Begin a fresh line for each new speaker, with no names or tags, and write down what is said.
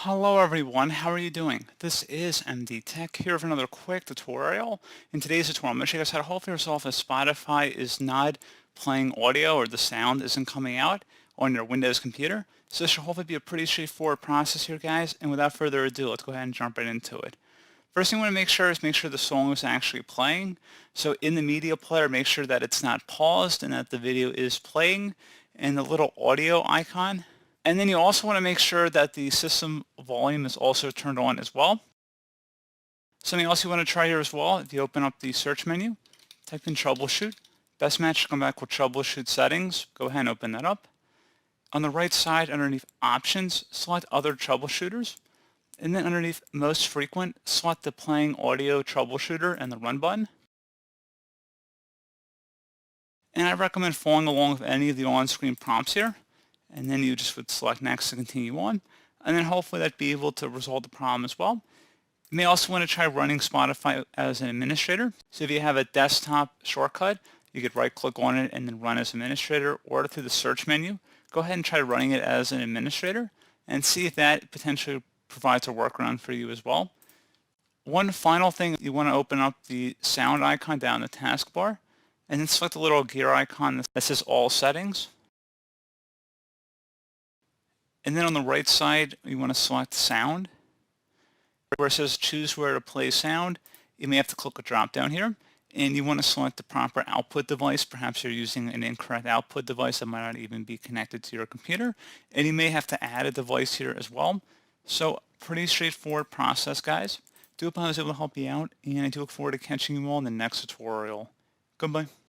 Hello everyone, how are you doing? This is MD Tech here for another quick tutorial. In today's tutorial, I'm going to show you guys how to hopefully resolve if Spotify is not playing audio or the sound isn't coming out on your Windows computer. So this should hopefully be a pretty straightforward process here, guys, and without further ado, let's go ahead and jump right into it. First thing you want to make sure is the song is actually playing. So in the media player, make sure that it's not paused and that the video is playing, and the little audio icon. And then you also want to make sure that the system volume is also turned on as well. Something else you want to try here as well, if you open up the search menu, type in troubleshoot. Best match should come back with troubleshoot settings. Go ahead and open that up. On the right side underneath options, select other troubleshooters. And then underneath most frequent, select the playing audio troubleshooter and the run button. And I recommend following along with any of the on-screen prompts here. And then you just would select next to continue on. And then hopefully that'd be able to resolve the problem as well. You may also want to try running Spotify as an administrator. So if you have a desktop shortcut, you could right click on it and then run as administrator, or through the search menu, go ahead and try running it as an administrator and see if that potentially provides a workaround for you as well. One final thing, you want to open up the sound icon down the taskbar and then select the little gear icon that says all settings. And then on the right side, you want to select sound. Where it says choose where to play sound, you may have to click a drop down here. And you want to select the proper output device. Perhaps you're using an incorrect output device that might not even be connected to your computer. And you may have to add a device here as well. So pretty straightforward process, guys. Do hope I was able to help you out. And I do look forward to catching you all in the next tutorial. Goodbye.